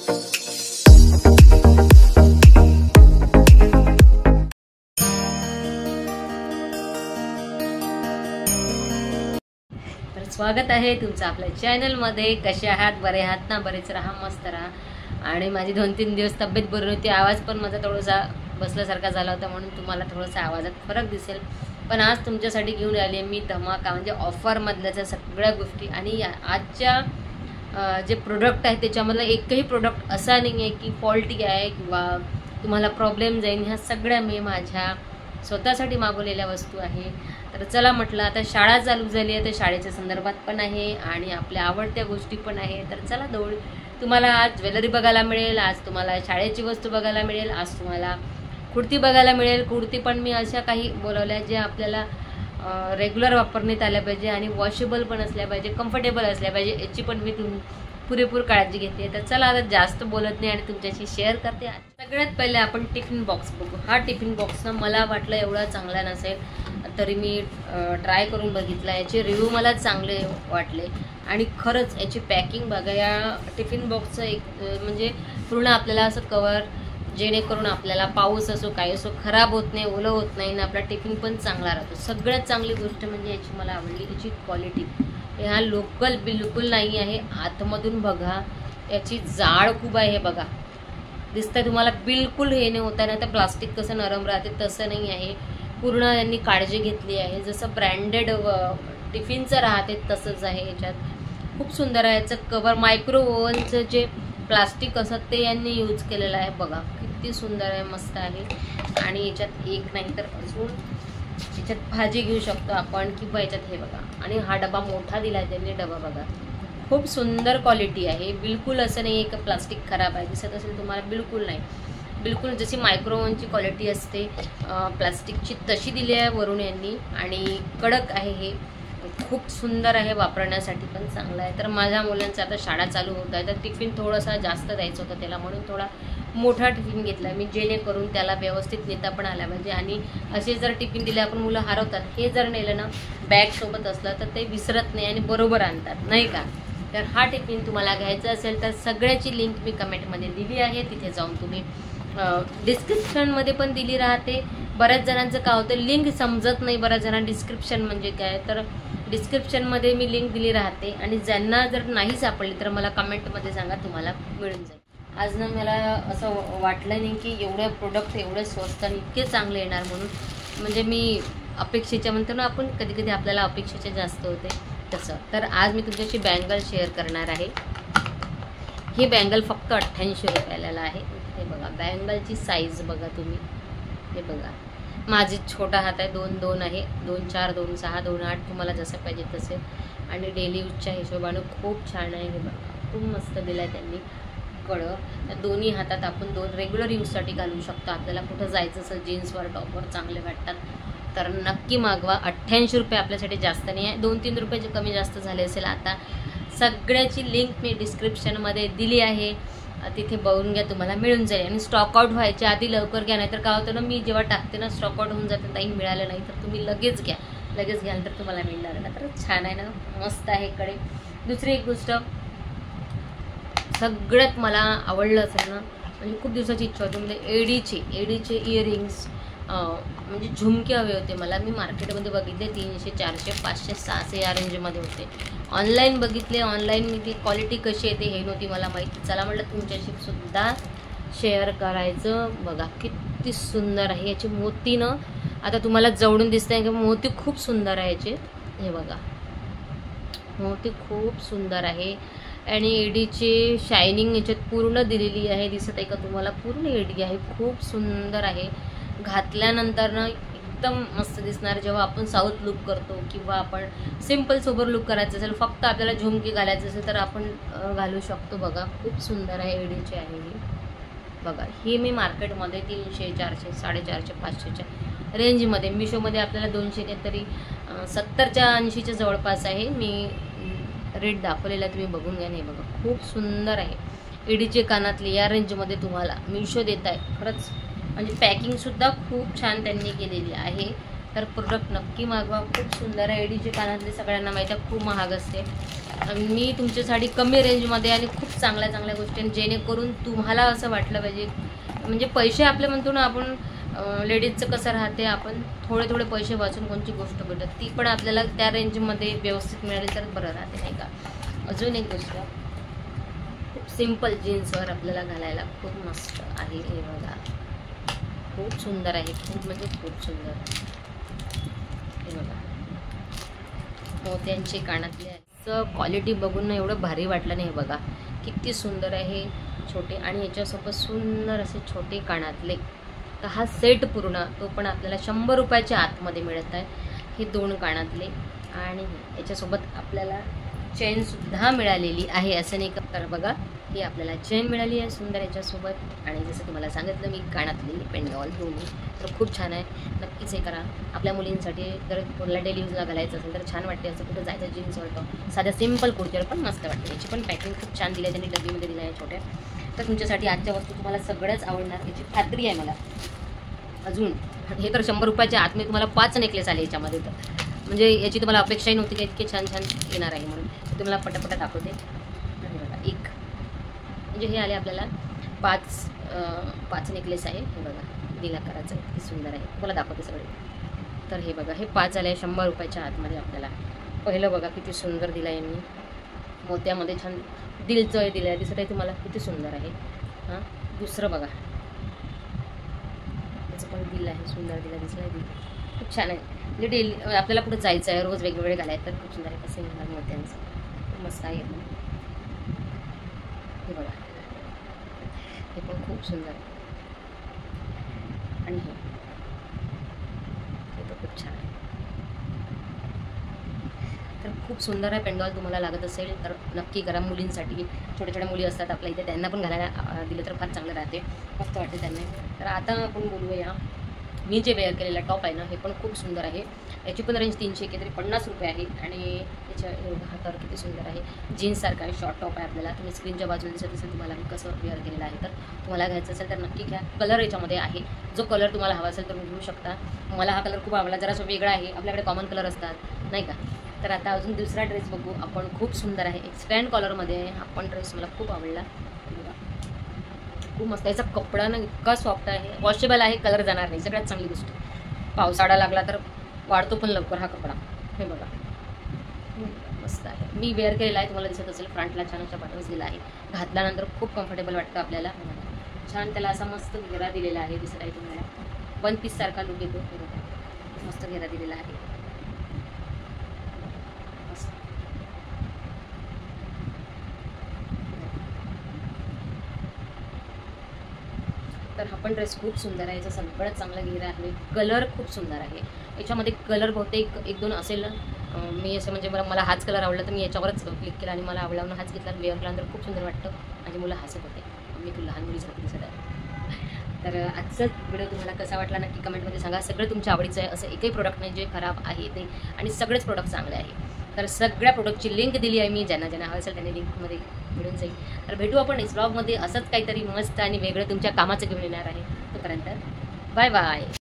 स्वागत आहे तुमचं आपल्या चॅनलमध्ये। कसे आहात? बरे आहात ना? बरेच राहा, मस्त राहा। आणि माझी 2-3 दिवस तब्येत बरी नव्हती, आवाज पण माझा थोडासा बसल्यासारखा झाला होता, म्हणून तुम्हाला थोडासा आवाजात फरक दिसेल। पण आज तुमच्यासाठी घेऊन आले मी धमाका, म्हणजे ऑफरमधल्या सगळ्या गोष्टी। आणि आजच्या जे प्रोडक्ट आहे त्याच्यामधला एकही प्रोडक्ट असा नाही आहे की फॉल्टी आहे किंवा तुम्हाला प्रॉब्लेम जाईल। ह्या सगळ्या मी माझ्या स्वतःसाठी मागवलेल्या वस्तू आहे। तर चला म्हटलं, आता शाळा चालू झाली आहे तर शाळेच्या संदर्भात पण आहे आणि आपल्या आवडत्या गोष्टी पण आहे। तर चला तुम्हाला आज ज्वेलरी बघायला मिळेल, आज तुम्हाला शाळेची वस्तू बघायला मिळेल, आज तुम्हाला कुर्ती बघायला मिळेल। कुर्ती पण मी अशा काही बोलवल्या जे आपल्याला रेग्युलर वापरण्यात आल्या पाहिजे आणि वॉशेबल पण असल्या पाहिजे, कम्फर्टेबल असल्या पाहिजे, याची पण मी पुरेपूर काळजी घेते। तर चला आता जास्त बोलत नाही आणि तुमच्याशी शेअर करते। सगळ्यात पहिले आपण टिफिन बॉक्स बघू। हा टिफिन बॉक्स ना मला वाटलं एवढा चांगला नसेल, तरी मी ट्राय करून बघितला। याचे रिव्ह्यू मला चांगले वाटले आणि खरंच याची पॅकिंग बघा। या टिफिन बॉक्सचं एक म्हणजे पूर्ण आपल्याला असं कवर, जेणेकरून आपल्याला पाऊस असो काही असो खराब होत नाही, ओलं होत नाही आणि आपला टिफिन पण चांगला राहतो। सगळ्यात चांगली गोष्ट म्हणजे याची मला आवडली याची क्वालिटी। ह्या लोकल बिलकुल नाही आहे। आतमधून बघा, याची जाड खूप आहे, हे बघा दिसतंय तुम्हाला, बिलकुल हे नाही होता ना। तर प्लास्टिक कसं नरम राहते तसं नाही आहे, पूर्ण यांनी काळजी घेतली आहे। जसं ब्रँडेड टिफिनचं राहते तसंच आहे। याच्यात खूप सुंदर आहे। याचं कवर मायक्रो ओव्हनचं जे प्लास्टिक असतं ते यांनी यूज केलेलं आहे, बघा किती सुंदर आहे, मस्त आहे। आणि याच्यात एक नाही तर अजून याच्यात भाजी घेऊ शकतो आपण किंवा याच्यात हे बघा। आणि हा डबा मोठा दिला आहे त्यांनी, डबा बघा खूप सुंदर क्वालिटी आहे। बिलकुल असं नाही आहे की प्लास्टिक खराब आहे, दिसत असेल तुम्हाला, बिलकुल नाही। बिलकुल जशी मायक्रो ओव्हनची क्वालिटी असते प्लास्टिकची तशी दिली आहे वरून यांनी। आणि कडक आहे, हे खूप सुंदर आहे, वापरण्यासाठी पण चांगलं आहे। तर माझ्या मुलांचं आता शाळा चालू होत आहे तर टिफिन थोडासा जास्त द्यायचं होतं त्याला, म्हणून थोडा मोठा टिफिन घेतला मी, जेणेकरून त्याला व्यवस्थित नेता पण आला पाहिजे। आणि असे जर टिफिन दिले आपण, मुलं हरवतात। हे जर नेलं ना बॅग सोबत असलं तर ते विसरत नाही आणि बरोबर आणतात, नाही का? तर हा टिफिन तुम्हाला घ्यायचा असेल तर सगळ्याची लिंक मी कमेंटमध्ये दिली आहे, तिथे जाऊन तुम्ही डिस्क्रिप्शनमध्ये पण दिली राहते। बऱ्याच जणांचं काय होतं, लिंक समजत नाही बऱ्याच जणांना डिस्क्रिप्शन म्हणजे काय, तर डिस्क्रिप्शनमध्ये मी लिंक दिली राहते आणि ज्यांना जर नाही सापडली तर मला कमेंटमध्ये सांगा, तुम्हाला मिळून जाईल। आज ना मला असं वाटलं नाही की एवढे प्रोडक्ट एवढे स्वस्त आणि इतके चांगले येणार म्हणून, म्हणजे मी अपेक्षेच्या म्हणतो ना आपण, कधी कधी आपल्याला अपेक्षेचे जास्त होते तसं। तर आज मी तुमच्याशी बँगल शेअर करणार आहे। ही बँगल फक्त 88 रुपयाला आहे। हे बघा बँगलची साईज बघा तुम्ही, हे बघा माझे छोटा हात आहे, 2-2 आहे, 2-4, 2-6, 2-8 तुम्हाला जसं पाहिजे तसे। आणि डेली यूजच्या हिशोबाने खूप छान आहे, हे बघा खूप मस्त दिलं आहे त्यांनी कडं। दोन्ही हातात आपण 2 रेग्युलर यूजसाठी घालू शकतो। आपल्याला कुठं जायचं असेल जीन्सवर टॉपवर चांगले वाटतात तर नक्की मागवा। 88 रुपये आपल्यासाठी जास्त नाही आहे, 2-3 रुपयाचे कमी जास्त झाले असेल आता। सगळ्याची लिंक मी डिस्क्रिप्शनमध्ये दिली आहे, तिथे बघून घ्या, तुम्हाला मिळून जाईल। आणि स्टॉक आउट व्हायच्या आधी लवकर घ्या, नाहीतर काय होतं ना, मी जेव्हा टाकते ना स्टॉक आउट होऊन जातं, काही मिळालं नाही तर तुम्ही लगेच घ्या, लगेच घ्याल तर तुम्हाला मिळणार ना। तर छान आहे ना, मस्त आहे कडे। दुसरी एक गोष्ट सगळ्यात मला आवडलं असेल ना, म्हणजे खूप दिवसाची इच्छा होती, म्हणजे एडीचे इयरिंग्स म्हणजे झुमके हवे होते मला। मी मार्केटमध्ये बघितले 300, 400, 500, 600 या रेंजमध्ये होते। ऑनलाईन बघितले, ऑनलाईन मी ती क्वालिटी कशी येते हे नव्हती मला माहिती। चला म्हटलं तुमच्याशी सुद्धा शेअर करायचं। बघा किती सुंदर आहे याचे मोती ना, आता तुम्हाला जवळून दिसत आहे की मोती खूप सुंदर आहे याचे, हे बघा मोती खूप सुंदर आहे। आणि एडीची शायनिंग याच्यात पूर्ण दिलेली आहे, दिसत आहे का तुम्हाला, पूर्ण एडी आहे, खूप सुंदर आहे। घातल्यानंतर ना एकदम मस्त दिसणार जेव्हा आपण साऊथ लुक करतो किंवा आपण सिम्पल सोबर लुक करायचं असेल, फक्त आपल्याला झुमकी घालायचं असेल तर आपण घालू शकतो। बघा खूप सुंदर आहे, एडीची आहे ही बघा। ही मी मार्केटमध्ये 300, 400, 450, 500च्या रेंजमध्ये, मिशोमध्ये आपल्याला 200 तरी 70च्या 80च्या जवळपास आहे। मी रेट दाखवलेला तुम्ही बघून घ्या। नाही बघा खूप सुंदर आहे, एडीचे कानातले या रेंजमध्ये तुम्हाला मिशो देत आहे। खरंच म्हणजे पॅकिंगसुद्धा खूप छान त्यांनी केलेली आहे। तर प्रोडक्ट नक्की मागवा, खूप सुंदर आहे। एडीचे कानातले सगळ्यांना माहिती आहे खूप महाग असते, मी तुमच्यासाठी कमी रेंजमध्ये आणि खूप चांगल्या चांगल्या गोष्टी, जेणेकरून तुम्हाला असं वाटलं पाहिजे, म्हणजे पैसे आपले म्हणतो ना आपण, लेडीजचं कसं राहते, आपण थोडे थोडे पैसे वाचून कोणती गोष्ट भेटत ती पण आपल्याला त्या रेंजमध्ये व्यवस्थित मिळाली तर बरं राहते, नाही का. अजून एक गोष्ट, खूप सिम्पल जीन्सवर आपल्याला घालायला खूप मस्त आहे. हे बघा, खूप सुंदर आहे, खूप म्हणजे खूप सुंदर. हे बघा, मोत्यांचे कानातले, क्वालिटी बघून ना एवढं भारी वाटलं नाही. बघा किती सुंदर आहे, छोटे, आणि याच्यासोबत सुंदर असे छोटे कानातले. तर हा सेट पूर्ण तो पण आपल्याला 100 रुपयाच्या आतमध्ये मिळत आहे. हे 2 कानातले आणि याच्यासोबत आपल्याला चेनसुद्धा मिळालेली आहे, असं नाही का. तर बघा, ही आपल्याला चेन मिळाली आहे सुंदर याच्यासोबत, आणि जसं तुम्हाला सांगितलं मी, कानातले पेंडॉल दोन्ही, तर खूप छान आहे. नक्कीच हे करा आपल्या मुलींसाठी. जर कोणाला डेली यूजला घालायचं असेल तर छान वाटते. असं कुठं जायचं जीन्सवर टॉप, साध्या सिम्पल कुर्तीवर पण मस्त वाटते. याची पण पॅकिंग खूप छान दिली आहे त्यांनी, डब्बीमध्ये दिलं आहे छोट्या. तर तुमच्यासाठी आजच्या वस्तू तुम्हाला सगळंच आवडणार याची खात्री आहे मला. अजून हे तर 100 रुपयाच्या आतमध्ये तुम्हाला 5 नेकलेस आले याच्यामध्ये, तर म्हणजे याची तुम्हाला अपेक्षाही नव्हती की इतके छान छान येणार आहे म्हणून. तुम्हाला पटापटा दाखवते. बघा, एक म्हणजे हे आले आपल्याला 5 नेकलेस आहे. हे बघा, दिलाकाराचं किती सुंदर आहे, तुम्हाला दाखवते सगळे. तर हे बघा, हे 5 आले 100 रुपयाच्या आतमध्ये आपल्याला. पहिलं बघा किती सुंदर दिलं आहे यांनी, मोत्यामध्ये छान दिलचं दिलं आहे, दिसत आहे तुम्हाला किती सुंदर आहे. हां, दुसरं बघा, त्याचं पण दिल आहे, सुंदर दिला, दिसलं आहे, खूप छान आहे. म्हणजे डेली आपल्याला कुठं जायचं आहे, रोज वेगवेगळे घालायचं तर खूप सुंदर आहे. कसं येणार मोत्यांचं, मस्त आहे. हे बघा, हे पण खूप सुंदर आहे. आणि हे तर खूप छान आहे. तर खूप सुंदर आहे पेंडॉल. तुम्हाला लागत असेल तर नक्की करा. मुलींसाठी, छोट्या छोट्या मुली असतात आपल्या इथे, त्यांना पण घालायला दिलं तर फार चांगलं राहते, मस्त वाटते त्यांना. तर आता आपण बोलूया, मी जे वेअर केलेला टॉप आहे ना, हे पण खूप सुंदर आहे. याची पण रेंज 300 काहीतरी 50 रुपये आहे. आणि याच्या हातावर किती सुंदर आहे, जीन्ससारखा आहे, शॉर्ट टॉप आहे आपल्याला. तुम्ही स्क्रीनच्या बाजूला दिसत असेल तुम्हाला मी कसं वेअर केलेलं आहे. तर तुम्हाला घ्यायचं असेल तर नक्की घ्या. कलर याच्यामध्ये आहे, जो कलर तुम्हाला हवा असेल तर तुम्ही घेऊ शकता. मला हा कलर खूप आवडला, जरासं वेगळा आहे, आपल्याकडे कॉमन कलर असतात नाही का. तर आता अजून दुसरा ड्रेस बघू आपण, खूप सुंदर आहे, एक स्टँड कॉलरमध्ये आहे. हा पण ड्रेस मला खूप आवडला, खूप मस्त. याचा कपडा ना इतका सॉफ्ट आहे, वॉशेबल आहे, कलर जाणार नाही, सगळ्यात चांगली गोष्ट. पावसाळा लागला तर वाढतो पण लवकर हा कपडा. हे बघा, मस्त आहे. मी वेअर केलेला आहे, तुम्हाला दिसत असेल. फ्रंटला छान अशा बटन्स दिला आहे, घातल्यानंतर खूप कम्फर्टेबल वाटतं आपल्याला. छान त्याला असा मस्त घेरा दिलेला आहे, दिसत आहे तुम्हाला. 1 पीस सारखा लुक येतो. हे बघा, मस्त घेरा दिलेला आहे. तर हा पण ड्रेस खूप सुंदर आहे, याचा सगळ्यात चांगला घेरा आहे. कलर खूप सुंदर आहे. याच्यामध्ये कलर बहुतेक 1-2 असेल. मी असं म्हणजे मला हाच कलर आवडला तर मी याच्यावरच क्लिक केला आणि मला आवडला म्हणून हाच घेतला. वेअर केल्यानंतर खूप सुंदर वाटतं. माझी मुलं हसत होते, मी तू लहान मुलीसारखी दिसत आहे. तर आजचाच व्हिडिओ तुम्हाला कसा वाटला नक्की कमेंटमध्ये सांगा. सगळं तुमच्या आवडीचं आहे, असं एकही प्रोडक्ट नाही जे खराब आहे ते, आणि सगळेच प्रोडक्ट चांगले आहे. तर सगळ्या प्रोडक्टची लिंक दिली आहे मी, ज्यांना ज्यांना हवं असेल त्यांनी लिंकमध्ये मिळून जाईल. तर भेटू आपण नेक्स्ट ब्लॉगमध्ये असंच काहीतरी मस्त आणि वेगळं तुमच्या कामाचं घेऊन येणार आहे. तोपर्यंत बाय बाय.